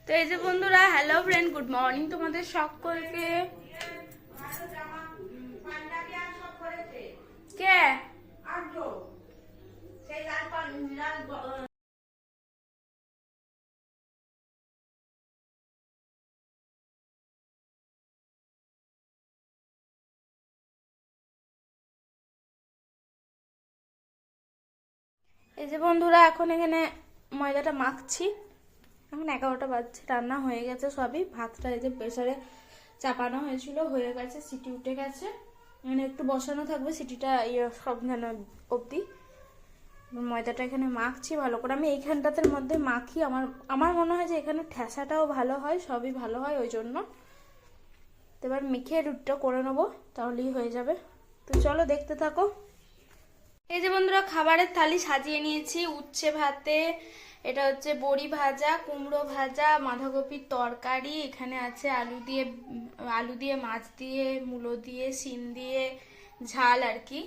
তো এই যে বন্ধুরা, হ্যালো ফ্রেন্ড, গুড মর্নিং তোমাদের সকলকে। কে এই যে বন্ধুরা, এখন এখানে ময়দাটা মাখছি। এখন 11টা বাজছে, রান্না হয়ে গেছে সবই। ভাতটা এই যে প্রেসারে চাপানো হয়েছিল, হয়ে গেছে, সিটি উঠে গেছে। মানে একটু বসানো থাকবে সিটিটা সব যেন অবধি। ময়দাটা এখানে মাখছি ভালো করে। আমি এইখানটাতের মধ্যে মাখি, আমার মনে হয় যে এখানে ঠেসাটাও ভালো হয়, সবই ভালো হয়, ওই জন্য। তো এবার মেখে রুটিটা করে নেবো, তাহলেই হয়ে যাবে। তো চলো দেখতে থাকো। এই যে বন্ধুরা, খাবারের থালি সাজিয়ে নিয়েছি। উচ্ছে ভাতে, এটা হচ্ছে বড়ি ভাজা, কুমড়ো ভাজা, বাঁধাকপির তরকারি, এখানে আছে আলু দিয়ে মাছ দিয়ে, মূলো দিয়ে, শিম দিয়ে ঝাল আর কি,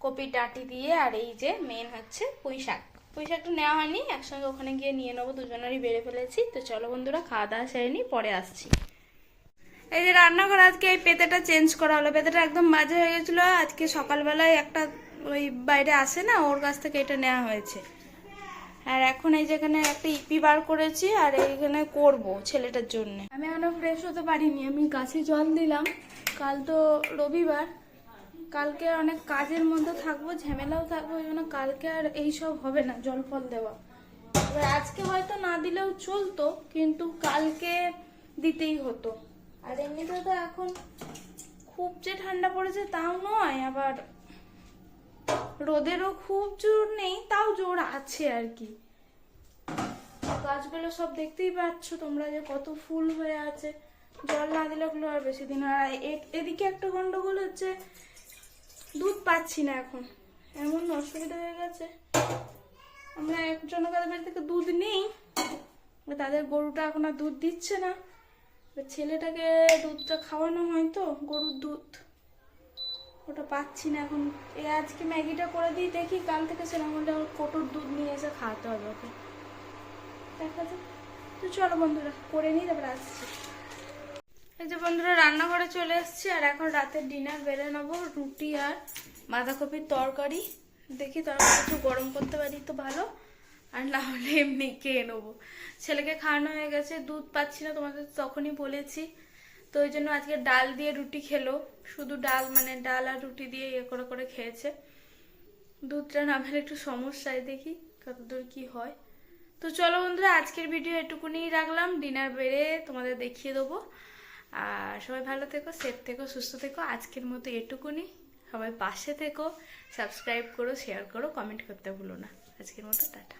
কপির ডাঁটি দিয়ে, আর এই যে মেন হচ্ছে পুঁই শাক। পুঁই শাকটা নেওয়া হয়নি, একসঙ্গে ওখানে গিয়ে নিয়ে নেবো, দুজনেরই বেড়ে ফেলেছি। তো চলো বন্ধুরা, খাওয়া দাওয়া সেরে নি, পরে আসছি। এই যে রান্নাঘর, আজকে এই পেতেটা চেঞ্জ করা হলো। পেতেটা একদম বাজে হয়ে গেছিল। আজকে সকালবেলায় একটা ওই বাইরে আসে না, ওর কাছ থেকে এটা নেওয়া হয়েছে। আর এখন এই যে এখানে একটা ইপি বার করেছি, আর এইখানে করব ছেলেটার জন্য। আমি এখনো ফ্রেশ হতে পারিনি, আমি গাছে জল দিলাম। কাল তো রবিবার, কালকে অনেক কাজের মধ্যে থাকবো, ঝামেলাও থাকবো, ওই জন্য কালকে আর এইসব হবে না জল ফল দেওয়া। এবার আজকে হয়তো না দিলেও চলতো, কিন্তু কালকে দিতেই হতো। আর এমনিতে তো এখন খুব যে ঠান্ডা পড়েছে তাও নয়, আবার রোদেরও খুব জোর নেই, তাও জোর আছে আর কি। গাছগুলো সব দেখতেই পাচ্ছ তোমরা যে কত ফুল হয়ে আছে। জল না দিলে ওগুলো আর বেশি দিন। আর এদিকে একটা গন্ডগোল হচ্ছে, দুধ পাচ্ছি না এখন, এমন অসুবিধা হয়ে গেছে। আমরা একজনের বাড়ি থেকে দুধ নেই, তাদের গরুটা এখন আর দুধ দিচ্ছে না। ছেলেটাকে দুধটা খাওয়ানো হয় তো, গরুর দুধ, ওটা পাচ্ছি না এখন। আজকে ম্যাগিটা করে দিই, দেখি কাল থেকে সেরকম হলে কোটোর দুধ নিয়ে এসে খাওয়াতে হবে ওকে, দেখা যাক। তো চলো বন্ধুরা, করে নিই, তারপরে আসছি। এই যে বন্ধুরা, রান্নাঘরে চলে এসেছি, আর এখন রাতের ডিনার বেড়ে নেবো। রুটি আর বাঁধাকপির তরকারি। দেখি তরকারি একটু গরম করতে পারি তো ভালো, আর না হলে এমনি খেয়ে নেবো। ছেলেকে খাওয়ানো হয়ে গেছে, দুধ পাচ্ছি না, তোমাদের তখনই বলেছি। তো ওই জন্য আজকে ডাল দিয়ে রুটি খেলো, শুধু ডাল, মানে ডাল আর রুটি দিয়ে করে করে খেয়েছে। দুধটা না পেলে একটু সমস্যায়, দেখি কতদূর কি হয়। তো চলো বন্ধুরা, আজকের ভিডিও এটুকুনি রাখলাম। ডিনার বেড়ে তোমাদের দেখিয়ে দেবো। আর সবাই ভালো থেকো, সেফ থেকো, সুস্থ থেকো। আজকের মতো এটুকুনি। সবাই পাশে থেকো, সাবস্ক্রাইব করো, শেয়ার করো, কমেন্ট করতে ভুলো না। আজকের মতো টাটা।